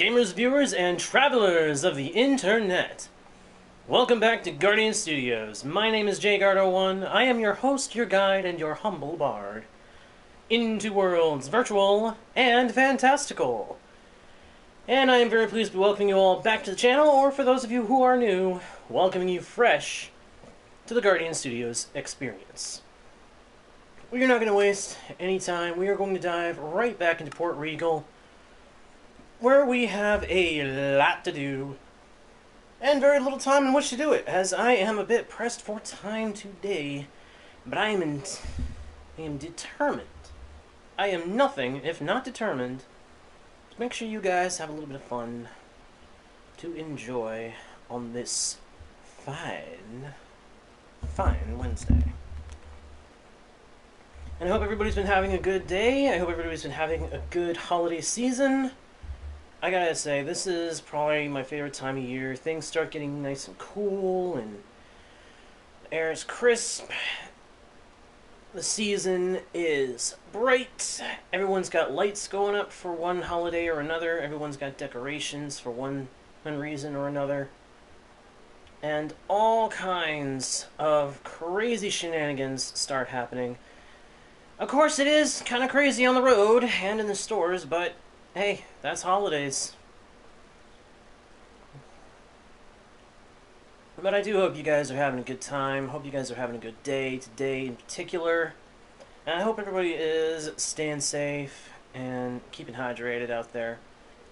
gamers, viewers, and travelers of the internet. Welcome back to Guardian Studios. My name is JGuard01. I am your host, your guide, and your humble bard into worlds virtual and fantastical. And I am very pleased to be welcoming you all back to the channel, or for those of you who are new, welcoming you fresh to the Guardian Studios experience. We are not going to waste any time. We are going to dive right back into Port Regal, where we have a lot to do and very little time in which to do it, as I am a bit pressed for time today. But I am determined. I am nothing if not determined to make sure you guys have a little bit of fun to enjoy on this fine Wednesday. And I hope everybody's been having a good day. I hope everybody's been having a good holiday season. I gotta say, this is probably my favorite time of year. Things start getting nice and cool, and the air is crisp. The season is bright. Everyone's got lights going up for one holiday or another. Everyone's got decorations for one reason or another. And all kinds of crazy shenanigans start happening. Of course, it is kind of crazy on the road and in the stores, but hey, that's holidays. But I do hope you guys are having a good time. Hope you guys are having a good day today in particular. And I hope everybody is staying safe and keeping hydrated out there.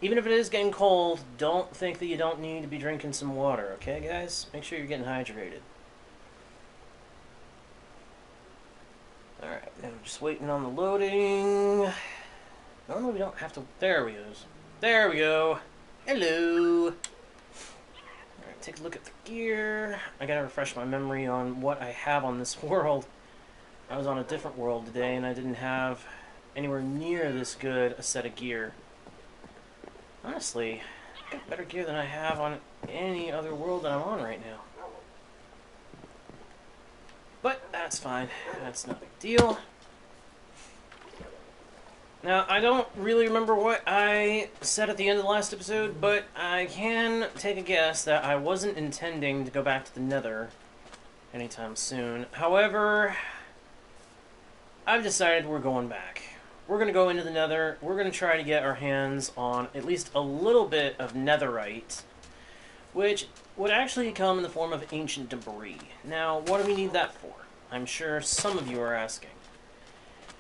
Even if it is getting cold, don't think that you don't need to be drinking some water, okay, guys? Make sure you're getting hydrated. Alright, I'm just waiting on the loading. Normally we don't have to... There we go. There we go. Hello. Alright, take a look at the gear. I gotta refresh my memory on what I have on this world. I was on a different world today and I didn't have anywhere near this good a set of gear. Honestly, I've got better gear than I have on any other world that I'm on right now. But that's fine. That's no big deal. Now, I don't really remember what I said at the end of the last episode, but I can take a guess that I wasn't intending to go back to the Nether anytime soon. However, I've decided we're going back. We're going to go into the Nether. We're going to try to get our hands on at least a little bit of Netherite, which would actually come in the form of ancient debris. Now, what do we need that for? I'm sure some of you are asking.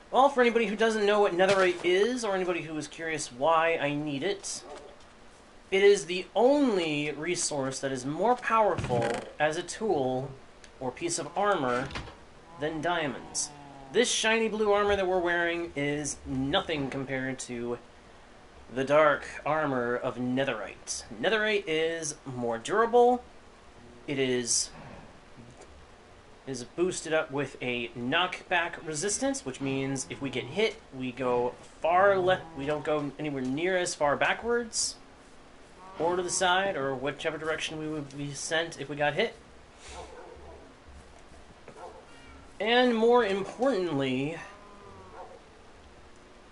Well, for anybody who doesn't know what Netherite is, or anybody who is curious why I need it, it is the only resource that is more powerful as a tool or piece of armor than diamonds. This shiny blue armor that we're wearing is nothing compared to the dark armor of Netherite. Netherite is more durable. It is boosted up with a knockback resistance, which means if we get hit, we go we don't go anywhere near as far backwards or to the side, or whichever direction we would be sent if we got hit. And more importantly,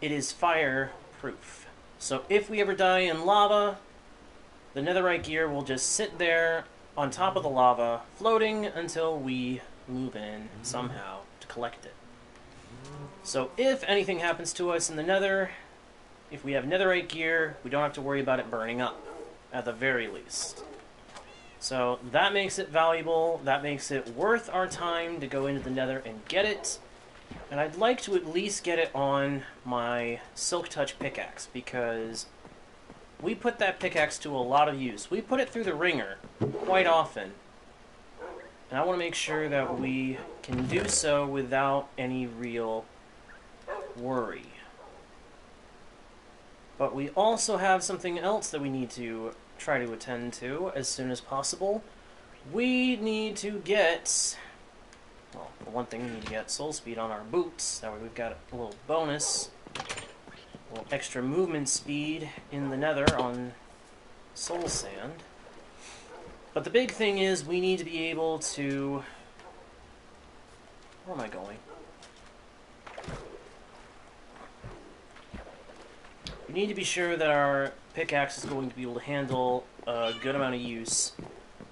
it is fireproof. So if we ever die in lava, the Netherite gear will just sit there on top of the lava, floating until we move in somehow to collect it. So if anything happens to us in the Nether, if we have Netherite gear, we don't have to worry about it burning up, at the very least. So that makes it valuable, that makes it worth our time to go into the Nether and get it. And I'd like to at least get it on my Silk Touch pickaxe, because we put that pickaxe to a lot of use. We put it through the ringer quite often. And I want to make sure that we can do so without any real worry. But we also have something else that we need to try to attend to as soon as possible. We need to get... Well, the one thing we need to get soul speed on our boots. That way we've got a little bonus. A little extra movement speed in the Nether on soul sand. But the big thing is we need to be able to... Where am I going? we need to be sure that our pickaxe is going to be able to handle a good amount of use.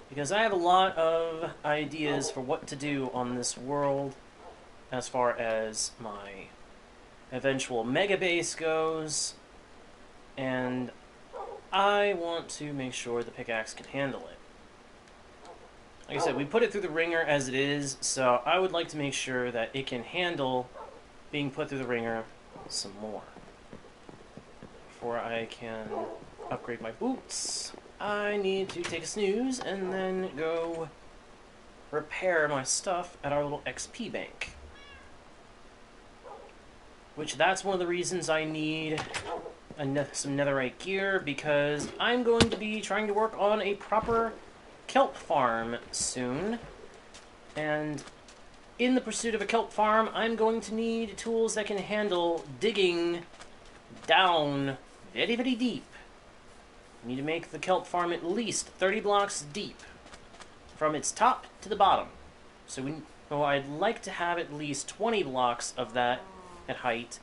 Because I have a lot of ideas for what to do on this world as far as my eventual mega base goes, and I want to make sure the pickaxe can handle it. Like I said, we put it through the ringer as it is, so I would like to make sure that it can handle being put through the ringer some more. Before I can upgrade my boots, I need to take a snooze and then go repair my stuff at our little XP bank. Which, that's one of the reasons I need some netherite gear, because I'm going to be trying to work on a proper kelp farm soon. And in the pursuit of a kelp farm, I'm going to need tools that can handle digging down very, very deep. I need to make the kelp farm at least 30 blocks deep, from its top to the bottom. So I'd like to have at least 20 blocks of that at height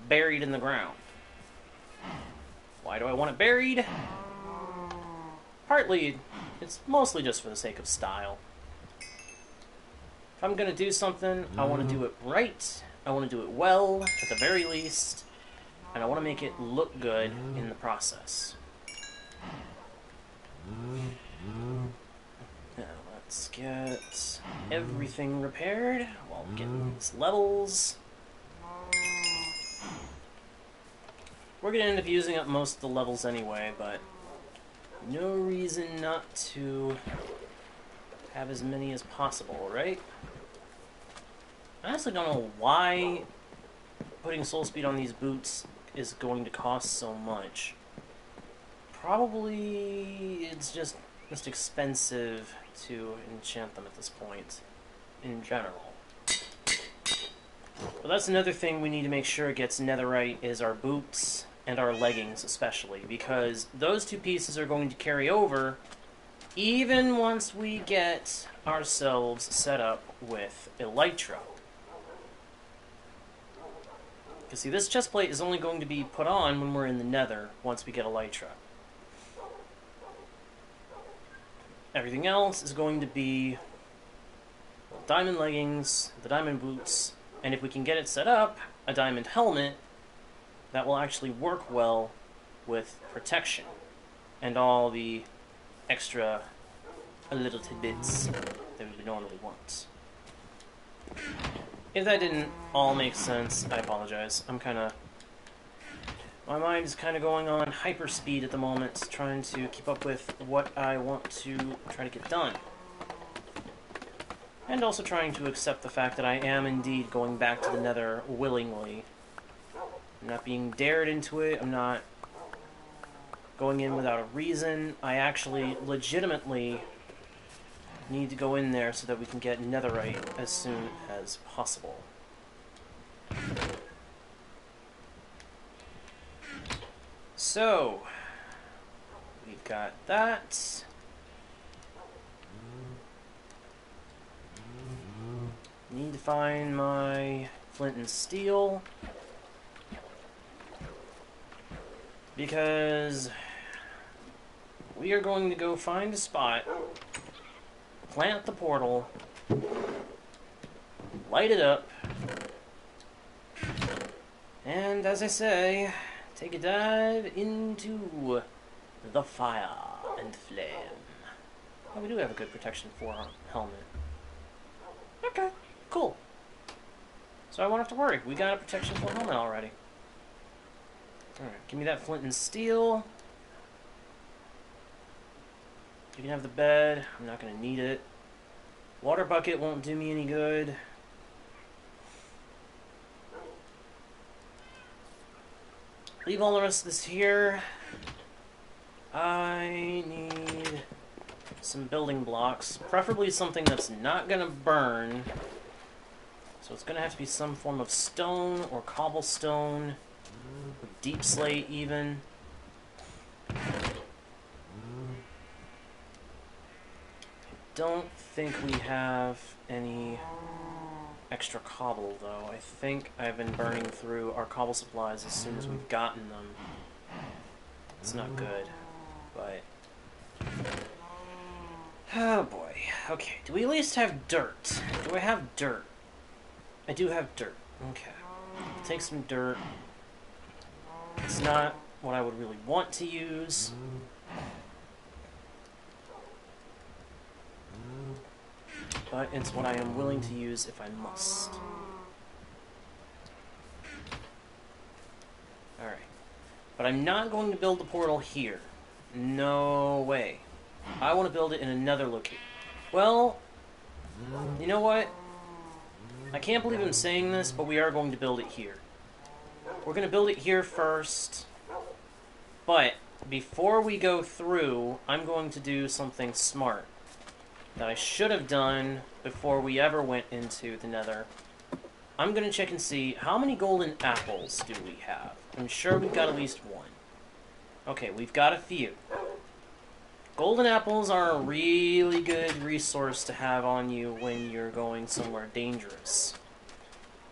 buried in the ground. Why do I want it buried? Partly, it's mostly just for the sake of style. If I'm going to do something, I want to do it right, I want to do it well, at the very least, and I want to make it look good in the process. Now, let's get everything repaired while getting these levels. We're going to end up using up most of the levels anyway, but no reason not to have as many as possible, right? I honestly don't know why putting soul speed on these boots is going to cost so much. Probably it's just expensive to enchant them at this point, in general. But that's another thing we need to make sure gets netherite, is our boots and our leggings especially, because those two pieces are going to carry over even once we get ourselves set up with elytra. Because see, this chest plate is only going to be put on when we're in the nether, once we get elytra. Everything else is going to be diamond leggings, the diamond boots, and if we can get it set up, a diamond helmet that will actually work well with protection and all the extra little tidbits that we normally want. If that didn't all make sense, I apologize. My mind is kind of going on hyperspeed at the moment, trying to keep up with what I want to try to get done. And also trying to accept the fact that I am indeed going back to the nether willingly. I'm not being dared into it, I'm not going in without a reason. I actually legitimately need to go in there so that we can get netherite as soon as possible. So, we've got that. Need to find my flint and steel, because we are going to go find a spot, plant the portal, light it up, and as I say, take a dive into the fire and flame. Oh, we do have a good protection 4 helmet. Okay, cool. So I won't have to worry. We got a protection 4 helmet already. Alright, give me that flint and steel. You can have the bed. I'm not going to need it. Water bucket won't do me any good. Leave all the rest of this here. I need some building blocks. Preferably something that's not going to burn. So it's going to have to be some form of stone or cobblestone. Or deep slate even. Don't think we have any extra cobble, though. I think I've been burning through our cobble supplies as soon as we've gotten them. It's not good, but... Oh boy. Okay, do we at least have dirt? Do I have dirt? I do have dirt. Okay. Take some dirt. It's not what I would really want to use. But it's what I am willing to use if I must. Alright. But I'm not going to build the portal here. No way. I want to build it in another location. Well, you know what? I can't believe I'm saying this, but we are going to build it here. We're going to build it here first. But before we go through, I'm going to do something smart that I should have done before we ever went into the Nether. I'm going to check and see how many golden apples do we have. I'm sure we've got at least one. Okay, we've got a few. Golden apples are a really good resource to have on you when you're going somewhere dangerous.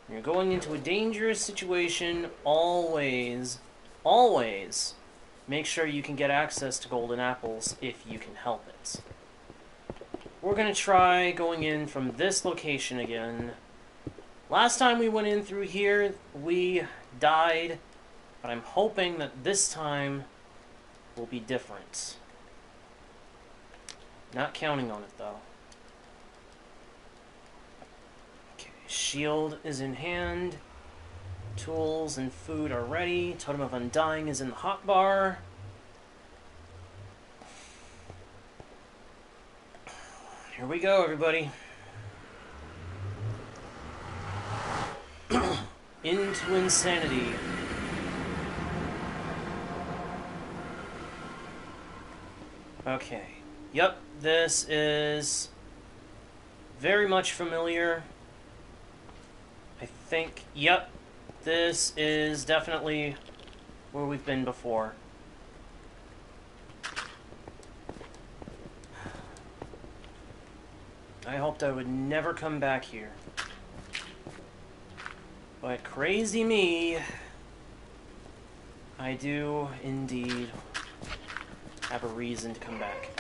When you're going into a dangerous situation, always make sure you can get access to golden apples if you can help it. We're going to try going in from this location again. Last time we went in through here, we died, but I'm hoping that this time will be different. Not counting on it, though. Okay, shield is in hand. Tools and food are ready. Totem of Undying is in the hotbar. Here we go, everybody. Into insanity. Okay. Yep, this is very much familiar. I think, yep, this is definitely where we've been before. I hoped I would never come back here. But crazy me, I do indeed have a reason to come back.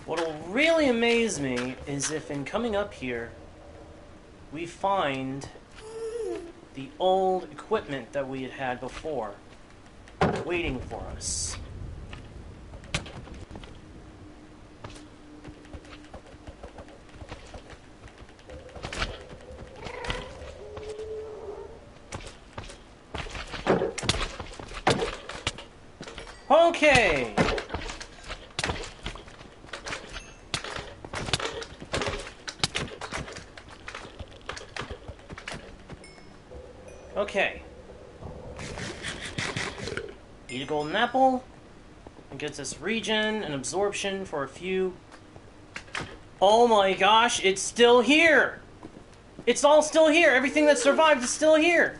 What'll really amaze me is if in coming up here, we find the old equipment that we had had before, waiting for us. Okay! Okay. Eat a golden apple. It gets us regen and absorption for a few... Oh my gosh, it's still here! It's all still here! Everything that survived is still here!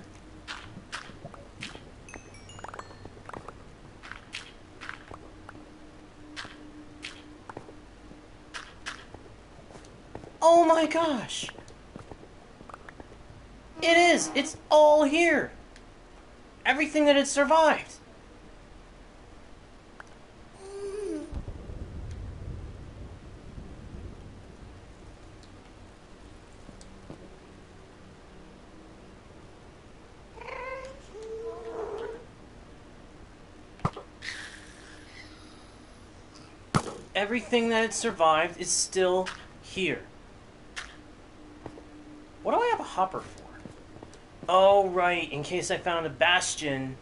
Oh my gosh! It is! It's all here! Everything that had survived! Everything that had survived is still here. What do I have a hopper for? Oh, right. In case I found a bastion,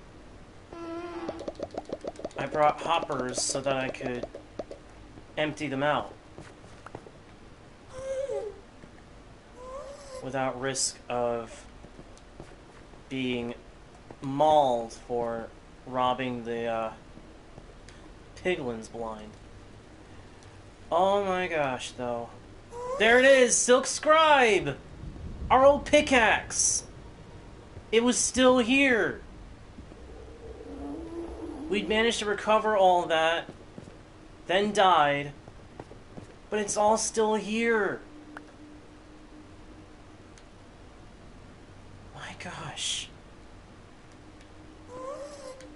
I brought hoppers so that I could empty them out. without risk of being mauled for robbing the piglins blind. Oh my gosh, though. There it is! Silk Scribe! Our old pickaxe! It was still here! We'd managed to recover all that, then died, but it's all still here. My gosh.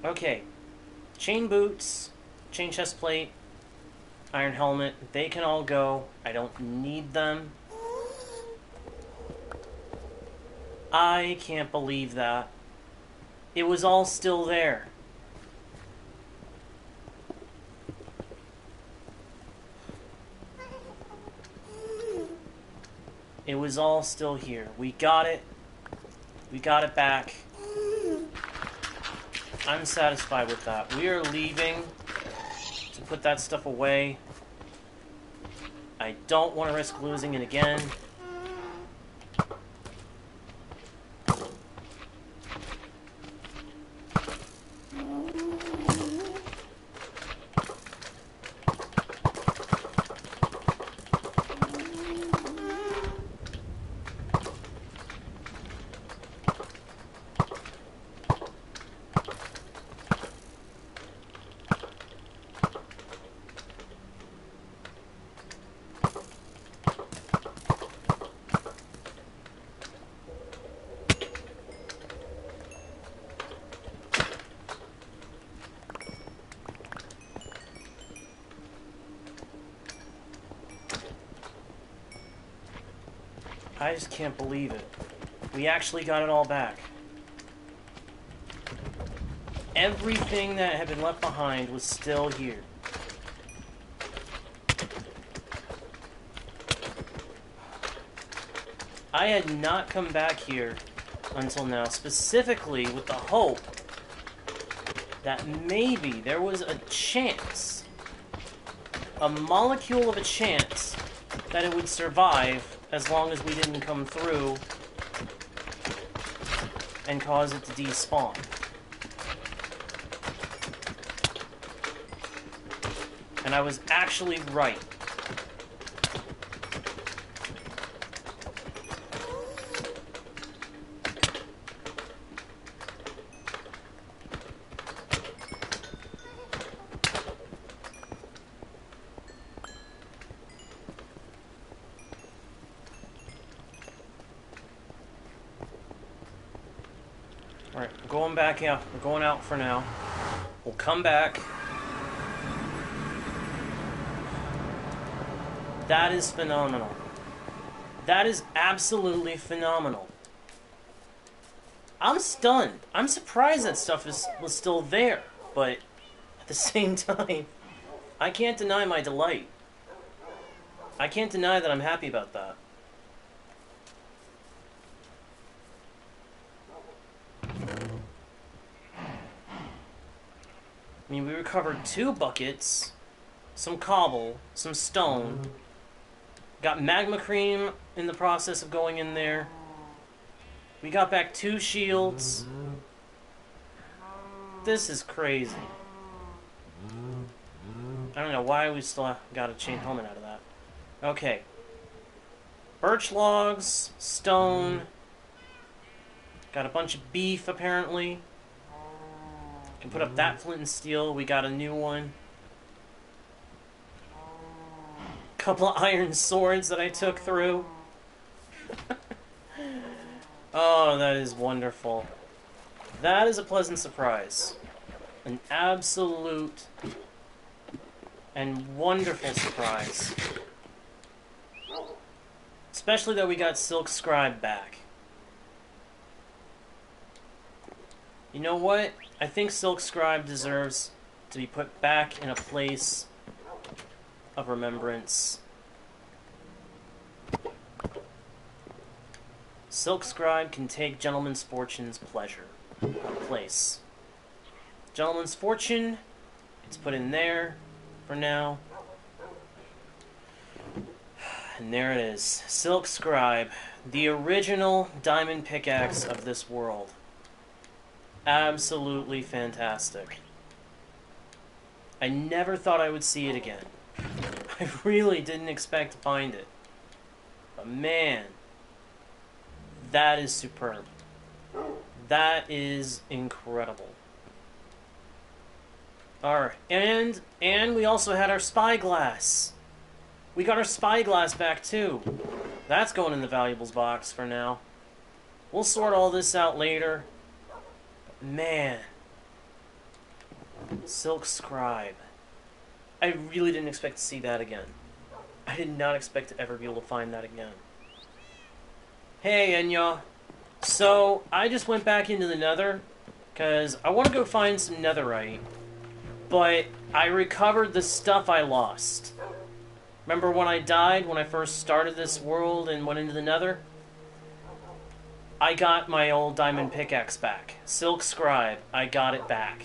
Okay. Chain boots, chain chest plate, iron helmet, they can all go. I don't need them. I can't believe that. It was all still there. It was all still here. We got it. We got it back. I'm satisfied with that. We are leaving to put that stuff away. I don't want to risk losing it again. I just can't believe it. We actually got it all back. Everything that had been left behind was still here. I had not come back here until now, specifically with the hope that maybe there was a chance, a molecule of a chance, that it would survive as long as we didn't come through and cause it to despawn. And I was actually right. Alright, we're going back out. We're going out for now. We'll come back. That is phenomenal. That is absolutely phenomenal. I'm stunned. I'm surprised that stuff was still there, but at the same time, I can't deny my delight. I can't deny that I'm happy about that. I mean, we recovered 2 buckets, some cobble, some stone, got magma cream in the process of going in there. We got back 2 shields. This is crazy. I don't know why we still got a chain helmet out of that. Okay. Birch logs, stone. Got a bunch of beef, apparently. Can put up that flint and steel. We got a new one. Couple of iron swords that I took through. Oh, that is wonderful. That is a pleasant surprise. An absolute and wonderful surprise. Especially that we got Silk Scribe back. You know what? I think Silk Scribe deserves to be put back in a place of remembrance. Silk Scribe can take Gentleman's Fortune's place. Gentleman's Fortune, it's put in there for now. And there it is. Silk Scribe. The original diamond pickaxe of this world. Absolutely fantastic. I never thought I would see it again. I really didn't expect to find it. But man, that is superb. That is incredible. Alright, and we also had our spyglass. We got our spyglass back too. That's going in the valuables box for now. We'll sort all this out later. But man. Silk Scribe. I really didn't expect to see that again. I did not expect to ever be able to find that again. Hey, Enya. So, I just went back into the Nether, because I want to go find some Netherite. But I recovered the stuff I lost. Remember when I died, when I first started this world and went into the Nether? I got my old diamond pickaxe back. Silk Scribe, I got it back.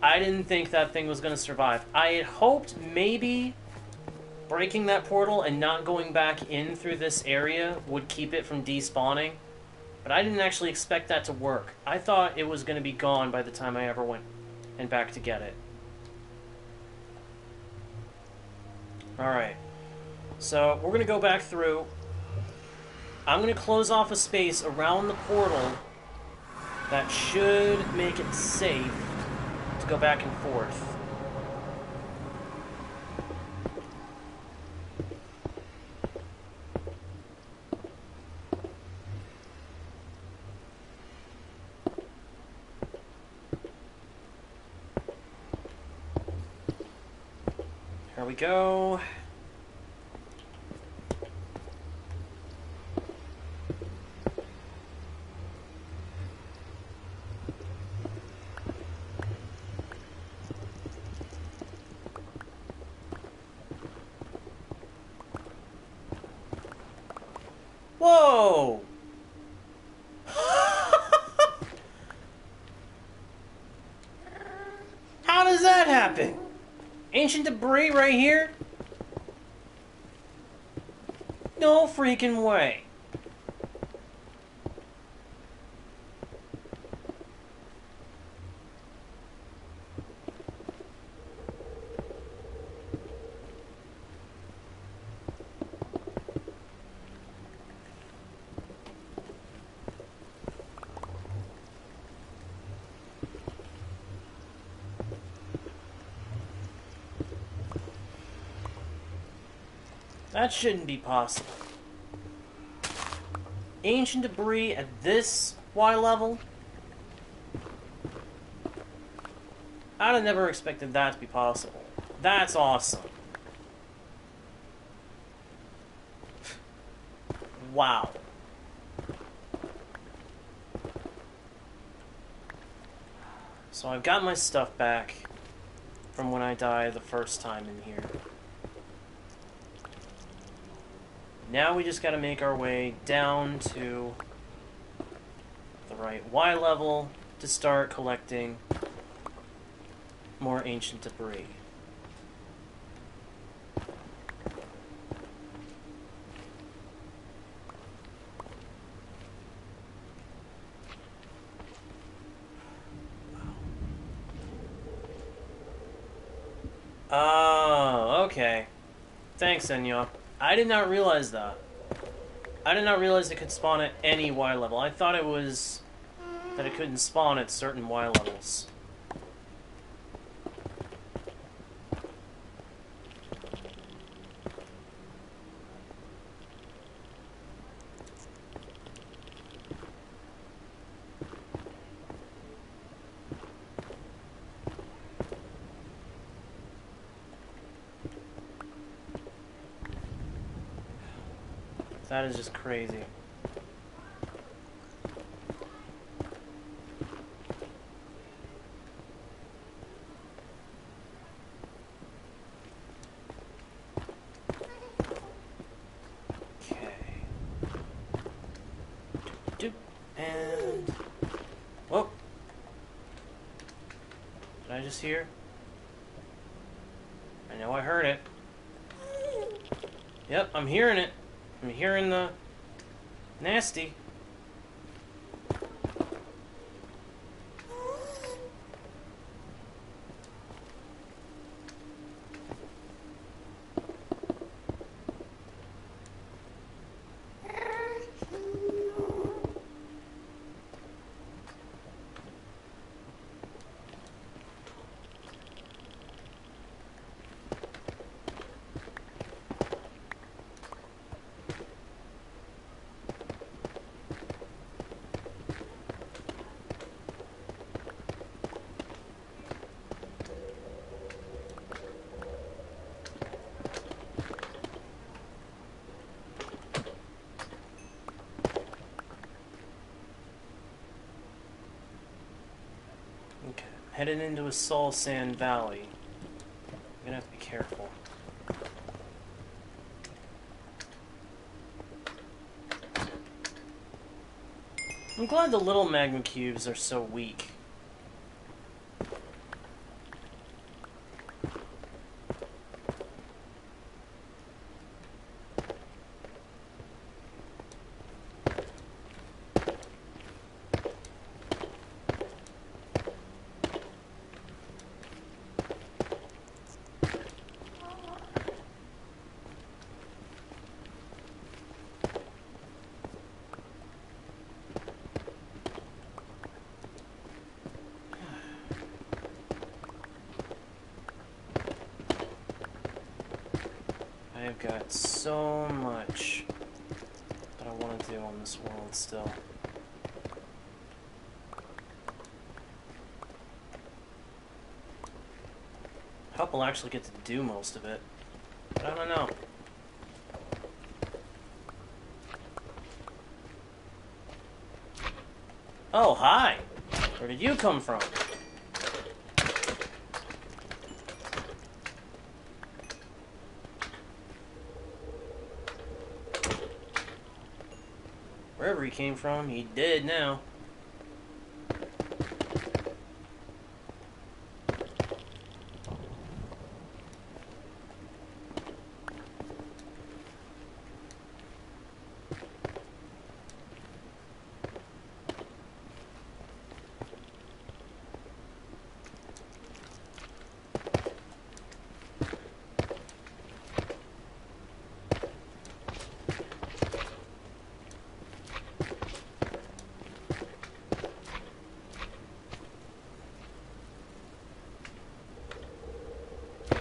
I didn't think that thing was going to survive. I had hoped maybe breaking that portal and not going back in through this area would keep it from despawning. But I didn't actually expect that to work. I thought it was going to be gone by the time I ever went and back to get it. Alright. So, we're going to go back through. I'm going to close off a space around the portal that should make it safe to go back and forth. Here we go. Whoa! How does that happen? Ancient debris right here? No freaking way. That shouldn't be possible. Ancient debris at this Y level? I'd have never expected that to be possible. That's awesome. Wow. So I've got my stuff back from when I died the first time in here. Now we just gotta make our way down to the right Y level to start collecting more ancient debris. Oh, okay. Thanks, Enya. I did not realize that. I did not realize it could spawn at any Y level. I thought it was that it couldn't spawn at certain Y levels. That is just crazy. Okay. Doop, and... Whoa! Did I just hear? I know I heard it. Yep, I'm hearing it. I'm hearing the nasty. Okay, headed into a soul sand valley. I'm gonna have to be careful. I'm glad the little magma cubes are so weak. I've got so much that I want to do on this world still. I hope I'll actually get to do most of it, but I don't know. Oh, hi! Where did you come from? Wherever he came from, he dead now.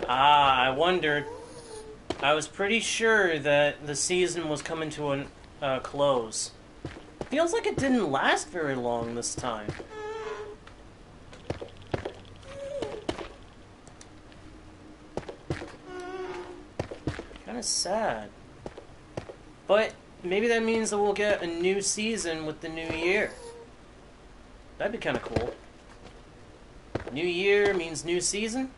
Ah, I wondered. I was pretty sure that the season was coming to a close. Feels like it didn't last very long this time. Kind of sad. But maybe that means that we'll get a new season with the new year. That'd be kind of cool. New year means new season?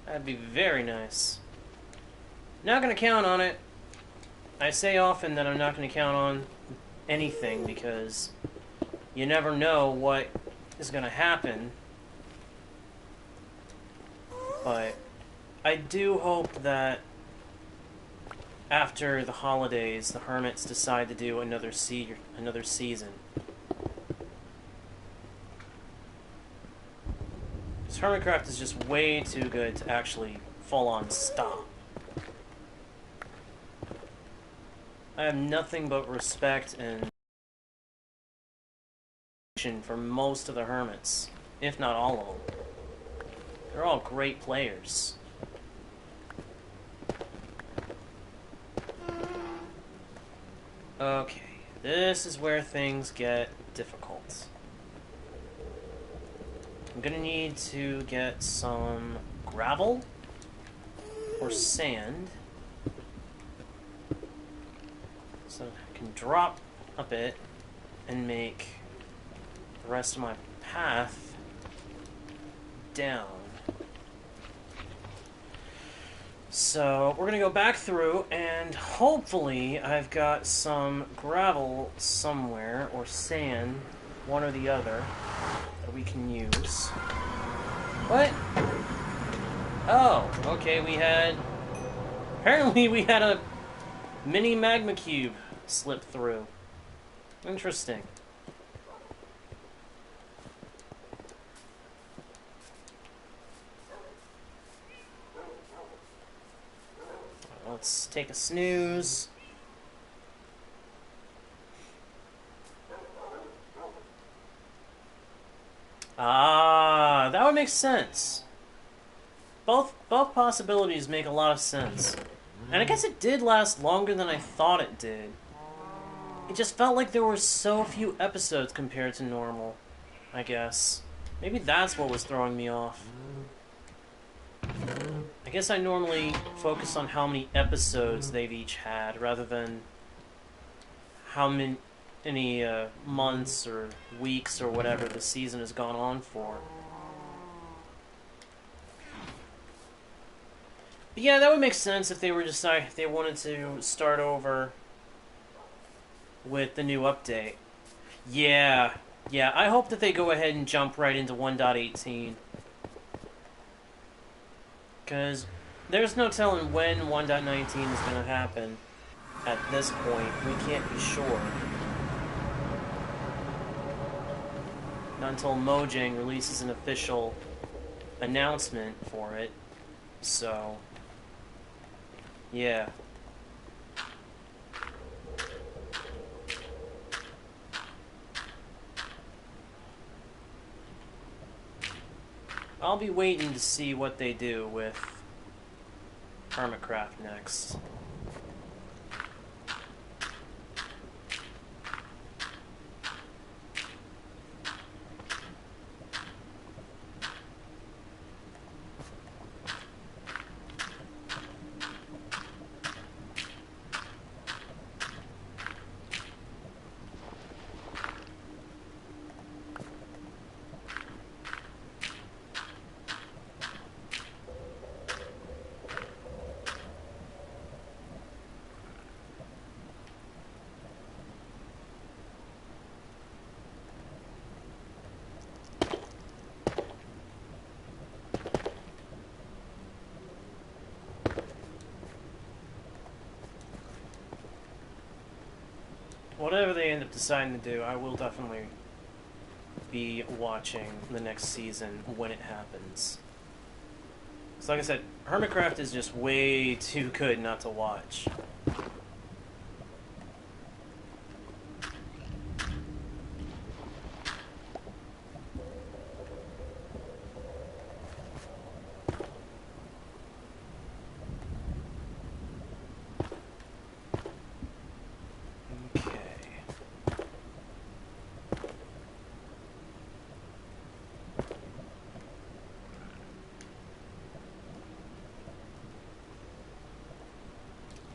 That'd be very nice. Not going to count on it. I say often that I'm not going to count on anything because you never know what is going to happen. But I do hope that after the holidays, the hermits decide to do another season. Hermitcraft is just way too good to actually full-on stop. I have nothing but respect and for most of the hermits, if not all of them. They're all great players. Okay, this is where things get difficult. I'm gonna need to get some gravel or sand so I can drop a bit and make the rest of my path down. So we're gonna go back through and hopefully I've got some gravel somewhere or sand, one or the other, that we can use. What? Oh, okay, apparently we had a Mini magma cube slipped through. Interesting. Let's take a snooze. Ah, that would make sense. Both possibilities make a lot of sense. And I guess it did last longer than I thought it did. It just felt like there were so few episodes compared to normal, I guess. Maybe that's what was throwing me off. I guess I normally focus on how many episodes they've each had, rather than how many months or weeks or whatever the season has gone on for. But yeah, that would make sense if they were if they wanted to start over with the new update. Yeah, I hope that they go ahead and jump right into 1.18. Because there's no telling when 1.19 is going to happen at this point. We can't be sure. Not until Mojang releases an official announcement for it. So, yeah. I'll be waiting to see what they do with Hermitcraft next. Whatever they end up deciding to do, I will definitely be watching the next season when it happens. So like I said, Hermitcraft is just way too good not to watch.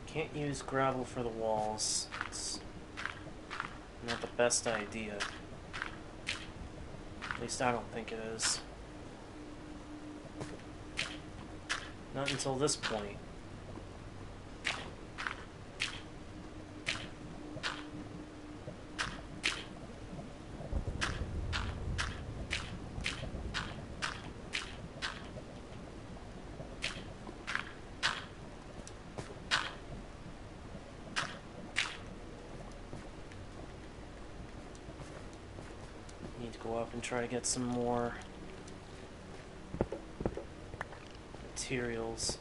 Can't use gravel for the walls. It's not the best idea. At least I don't think it is. Not until this point. Go up and try to get some more materials.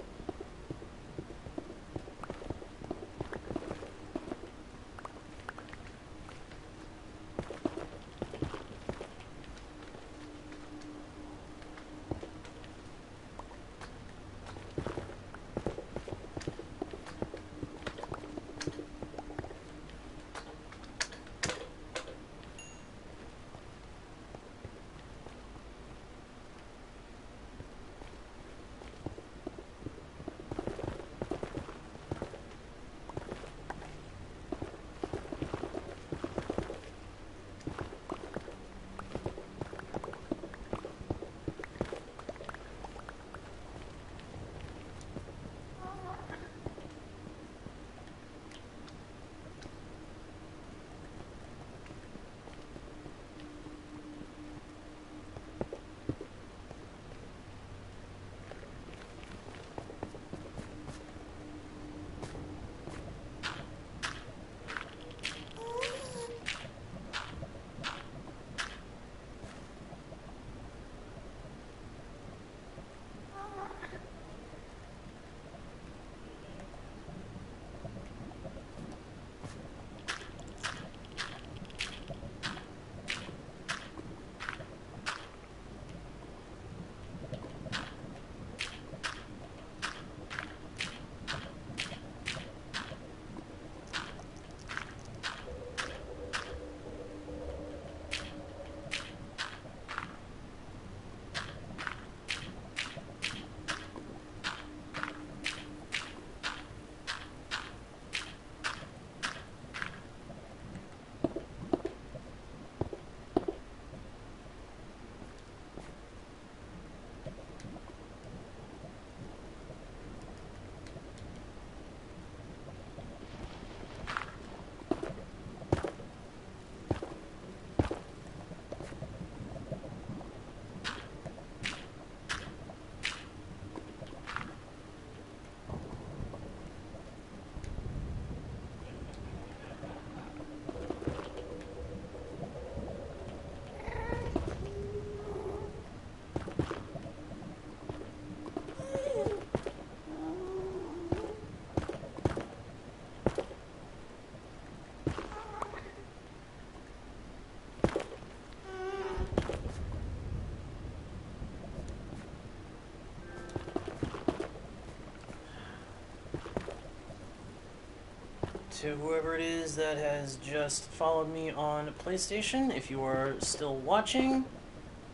to whoever it is that has just followed me on PlayStation. If you are still watching,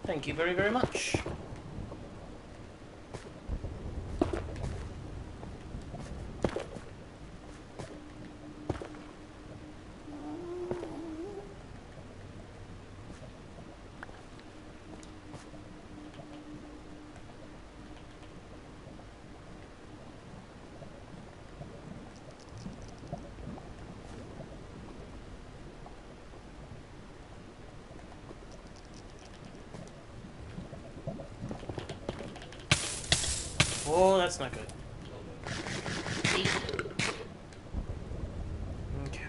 thank you very, very much. Oh, that's not good. Okay.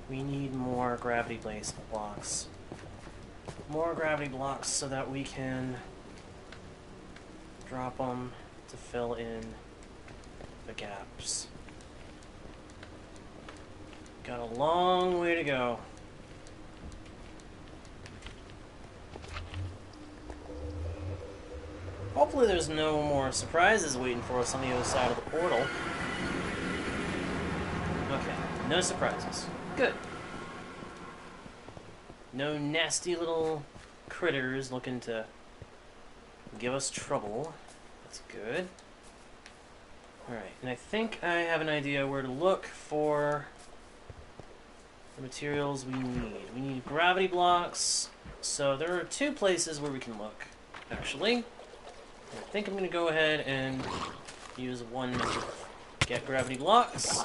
We need more gravity-based blocks. More gravity blocks so that we can drop them to fill in the gaps. Got a long way to go. Hopefully there's no more surprises waiting for us on the other side of the portal. Okay, no surprises. Good. No nasty little critters looking to give us trouble. That's good. Alright, and I think I have an idea where to look for the materials we need. We need gravity blocks. So there are two places where we can look, actually. I think I'm going to go ahead and use one method. Get gravity blocks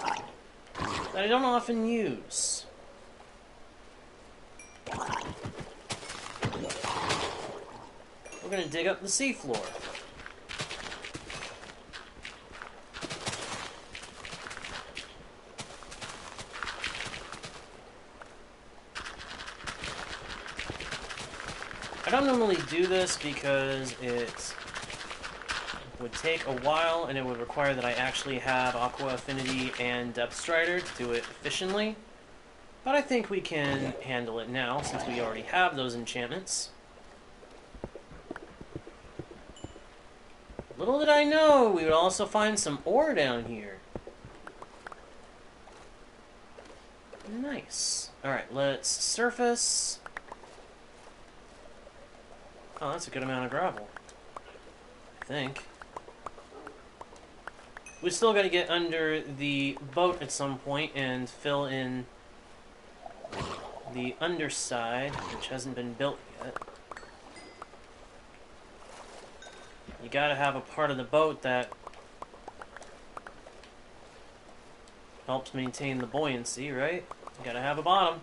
that I don't often use. We're going to dig up the seafloor. I don't normally do this because it would take a while and it would require that I actually have Aqua Affinity and Depth Strider to do it efficiently. But I think we can handle it now since we already have those enchantments. Little did I know we would also find some ore down here. Nice. Alright, let's surface. Oh, that's a good amount of gravel. I think. We still got to get under the boat at some point and fill in the underside, which hasn't been built yet. You gotta have a part of the boat that helps maintain the buoyancy, right? You gotta have a bottom.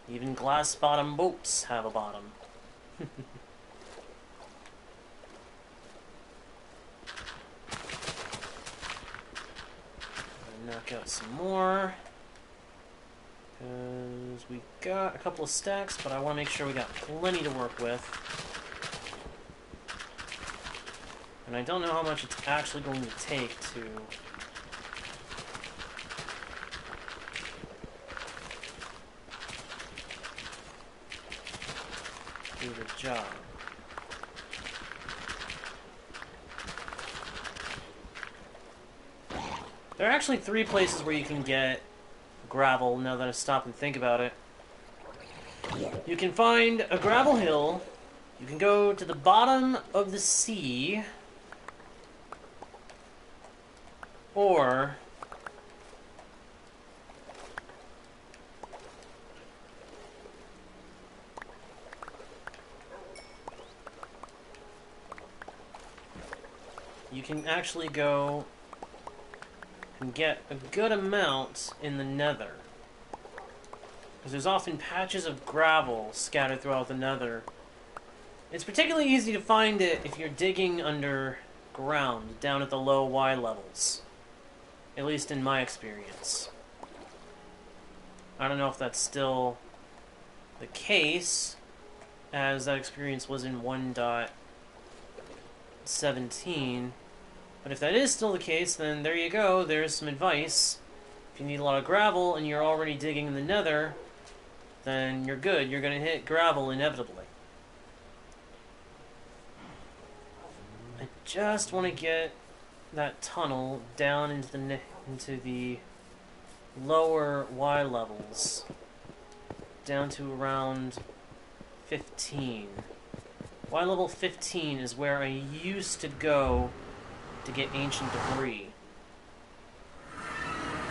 Even glass-bottom boats have a bottom. Knock out some more. Because we got a couple of stacks, but I want to make sure we got plenty to work with. And I don't know how much it's actually going to take to do the job. There are actually 3 places where you can get gravel, now that I stop and think about it. You can find a gravel hill, you can go to the bottom of the sea, or you can actually go and get a good amount in the Nether. because there's often patches of gravel scattered throughout the Nether. It's particularly easy to find it if you're digging underground, down at the low Y levels. At least in my experience. I don't know if that's still the case, as that experience was in 1.17. But if that is still the case, then there you go. There's some advice. If you need a lot of gravel and you're already digging in the Nether, then you're good. You're going to hit gravel inevitably. I just want to get that tunnel down into the lower Y levels, down to around 15. Y level 15 is where I used to go to get ancient debris.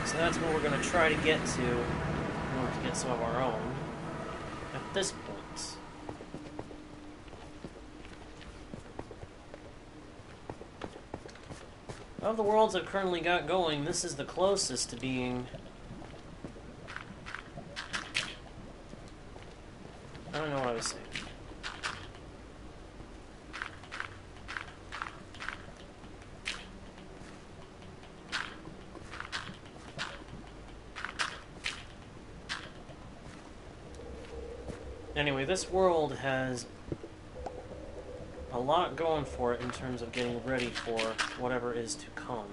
So that's what we're going to try to get to in order to get some of our own at this point. Of the worlds I've currently got going, this is the closest to being... I don't know what I was saying. Anyway, this world has a lot going for it in terms of getting ready for whatever is to come.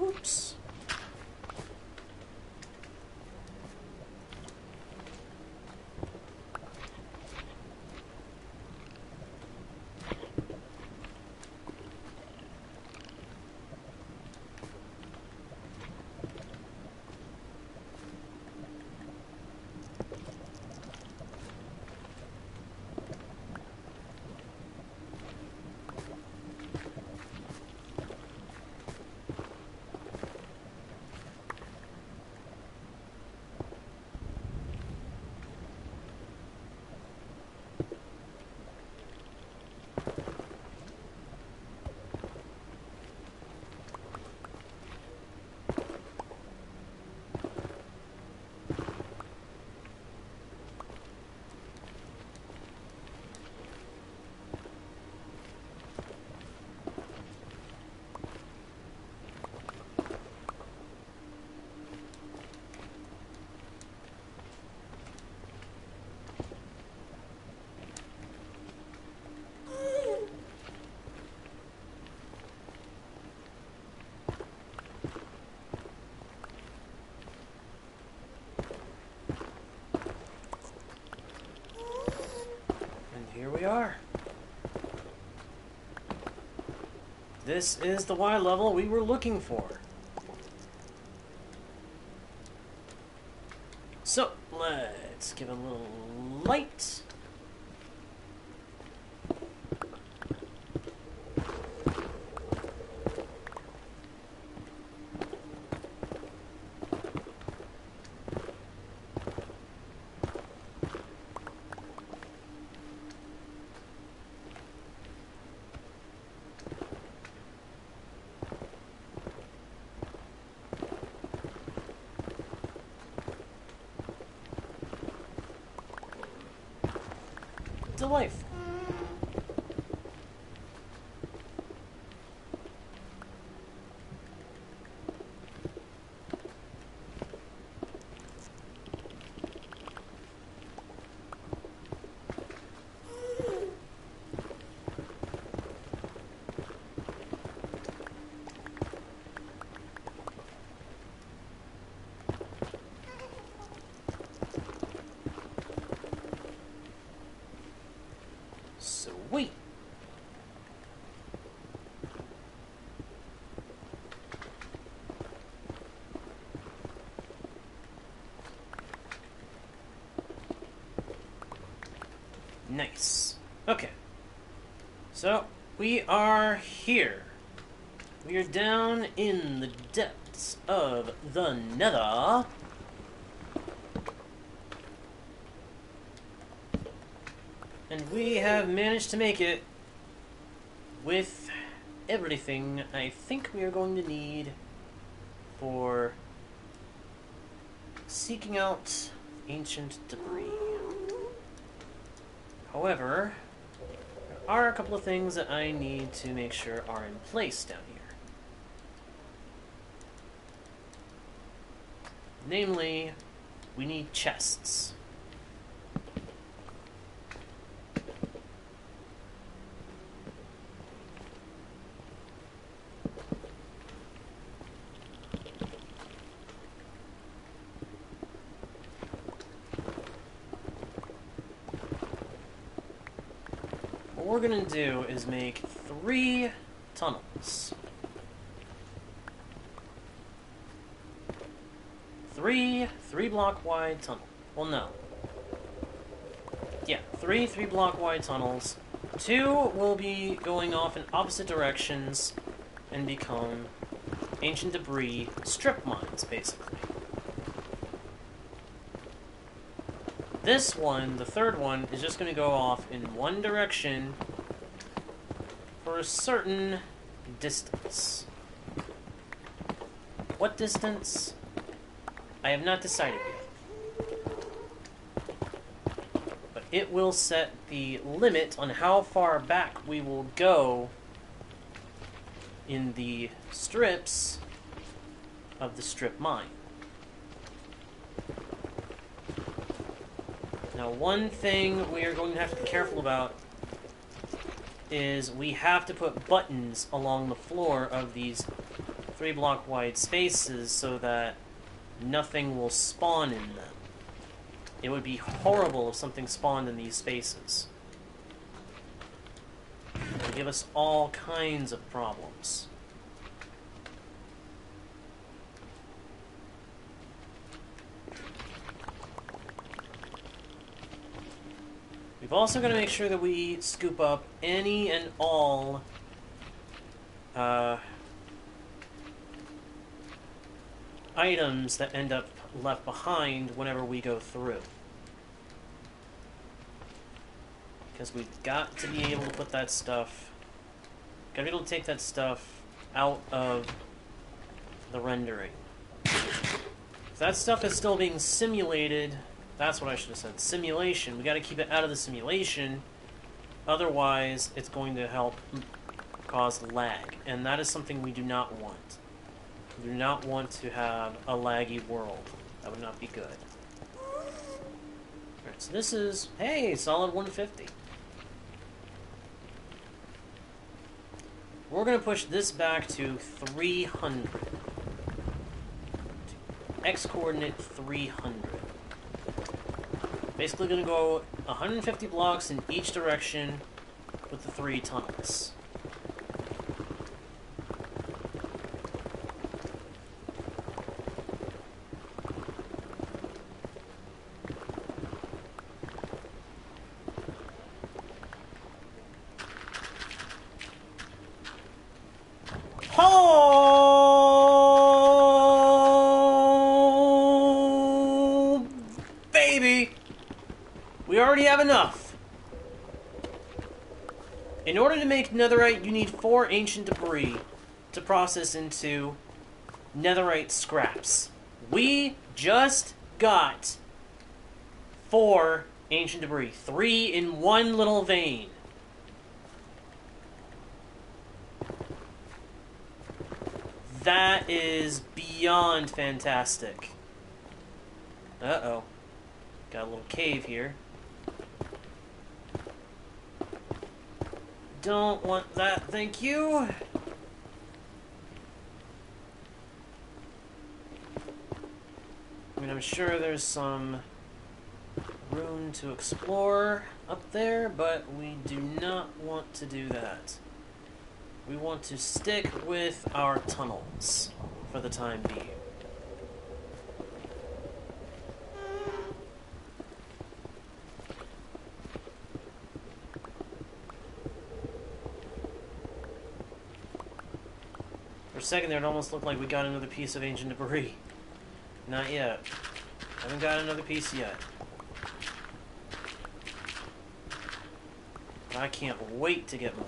Oops. Here we are. This is the Y level we were looking for. So, let's give it a little light. Delightful. Sweet. Nice. Okay. So, we are here. We are down in the depths of the Nether. And we have managed to make it with everything I think we are going to need for seeking out ancient debris. However, there are a couple of things that I need to make sure are in place down here. Namely, we need chests. What we're gonna do is make 3 tunnels. 3 block wide tunnel. Well, no. Yeah, 3 block wide tunnels. 2 will be going off in opposite directions and become ancient debris strip mines, basically. This one, the third one, is just going to go off in one direction for a certain distance. What distance? I have not decided yet. But it will set the limit on how far back we will go in the strips of the strip mine. Now, one thing we are going to have to be careful about is we have to put buttons along the floor of these 3 block wide spaces so that nothing will spawn in them. It would be horrible if something spawned in these spaces. It would give us all kinds of problems. We've also got to make sure that we scoop up any and all items that end up left behind whenever we go through. Because we've got to be able to put that stuff... Got to be able to take that stuff out of the rendering. If that stuff is still being simulated... That's what I should have said. Simulation. We got to keep it out of the simulation. Otherwise, it's going to help cause lag. And that is something we do not want. We do not want to have a laggy world. That would not be good. Alright, so this is... Hey, solid 150. We're going to push this back to 300. X-coordinate 300. Basically going to go 150 blocks in each direction with the 3 tunnels. have enough. In order to make netherite, you need 4 ancient debris to process into netherite scraps. We just got 4 ancient debris. 3 in one little vein. That is beyond fantastic. Uh-oh. Got a little cave here. Don't want that, thank you. I mean, I'm sure there's some room to explore up there, but we do not want to do that. We want to stick with our tunnels for the time being. For a second there, it almost looked like we got another piece of ancient debris. Not yet. Haven't got another piece yet. But I can't wait to get more.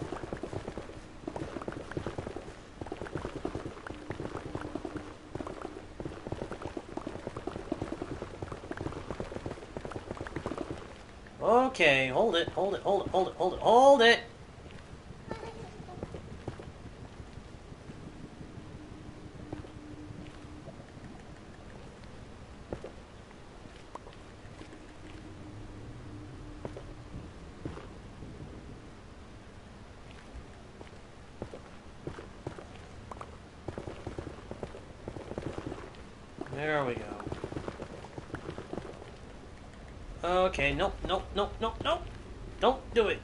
Okay, hold it, hold it, hold it, hold it, hold it, hold it! There we go. Okay, nope, nope, nope, nope, nope. Don't do it.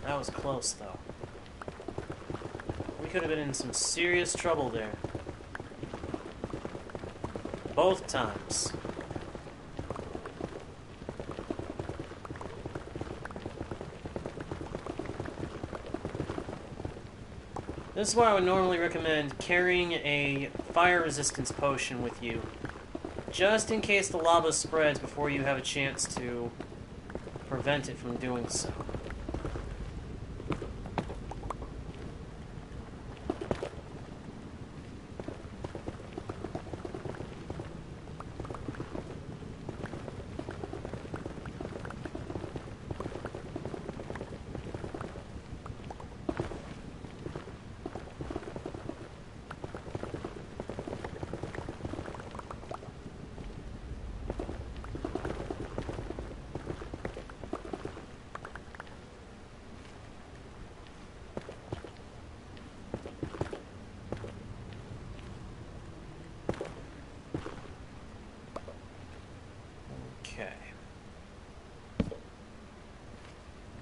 That was close, though. We could have been in some serious trouble there. Both times. This is why I would normally recommend carrying a fire resistance potion with you, just in case the lava spreads before you have a chance to prevent it from doing so.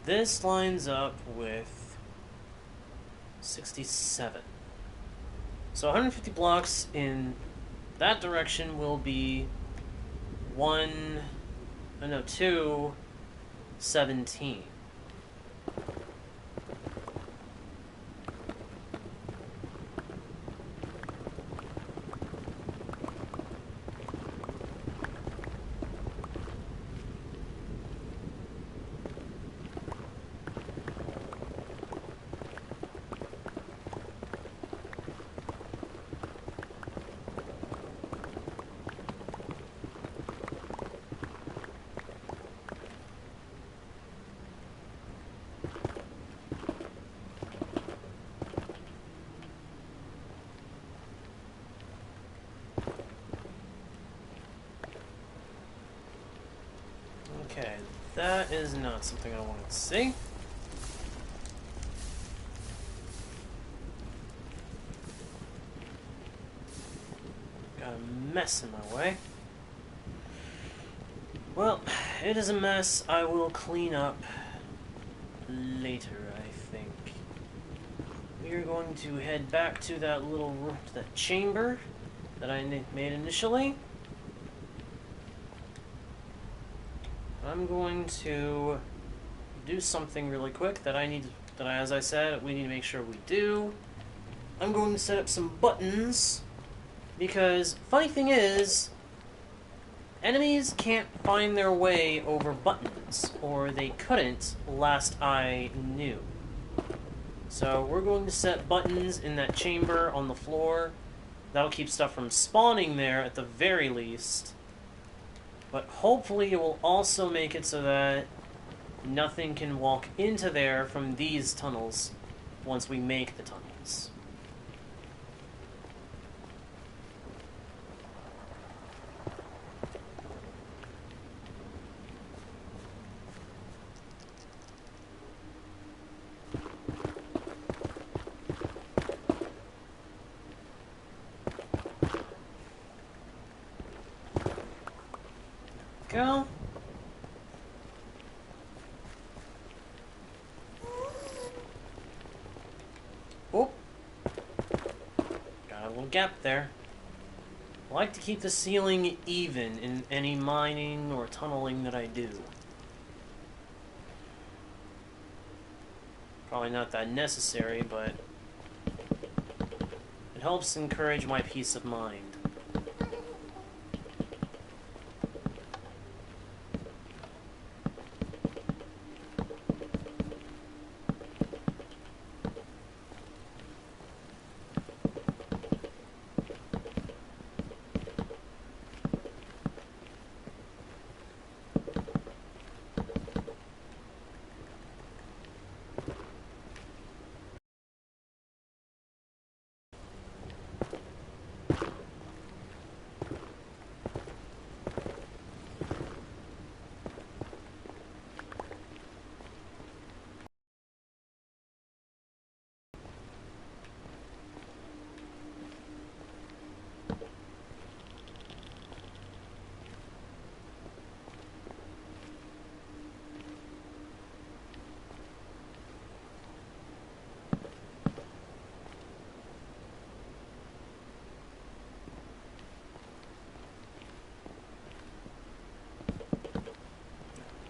This lines up with 67. So 150 blocks in that direction will be 217. Okay, that is not something I wanted to see. Got a mess in my way. Well, it is a mess I will clean up later, I think. We we are going to head back to that that chamber that I made initially. I'm going to do something really quick that as I said, we need to make sure we do. I'm going to set up some buttons, because funny thing is, enemies can't find their way over buttons, or they couldn't last I knew. So we're going to set buttons in that chamber on the floor. That'll keep stuff from spawning there at the very least. But hopefully it will also make it so that nothing can walk into there from these tunnels once we make the tunnels. Go. Oh. Got a little gap there. I like to keep the ceiling even in any mining or tunneling that I do. Probably not that necessary, but it helps encourage my peace of mind.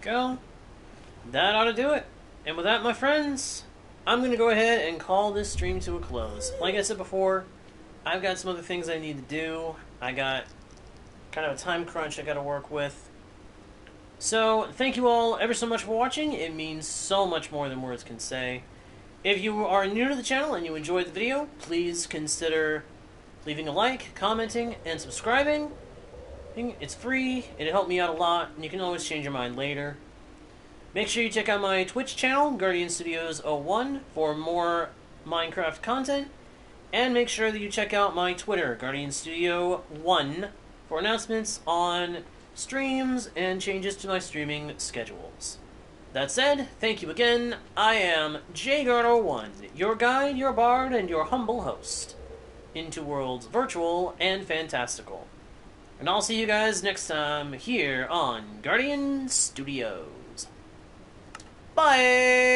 Go. That ought to do it. And with that, my friends, I'm going to go ahead and call this stream to a close. Like I said before, I've got some other things I need to do. I got kind of a time crunch I got to work with. So, thank you all ever so much for watching. It means so much more than words can say. If you are new to the channel and you enjoyed the video, please consider leaving a like, commenting, and subscribing. It's free, it'll help me out a lot, and you can always change your mind later. Make sure you check out my Twitch channel, Guardian Studios 01, for more Minecraft content, and make sure that you check out my Twitter, Guardian Studio 1, for announcements on streams and changes to my streaming schedules. That said, thank you again. I am JGuard01, your guide, your bard, and your humble host into worlds virtual and fantastical. And I'll see you guys next time here on Guardian Studios. Bye!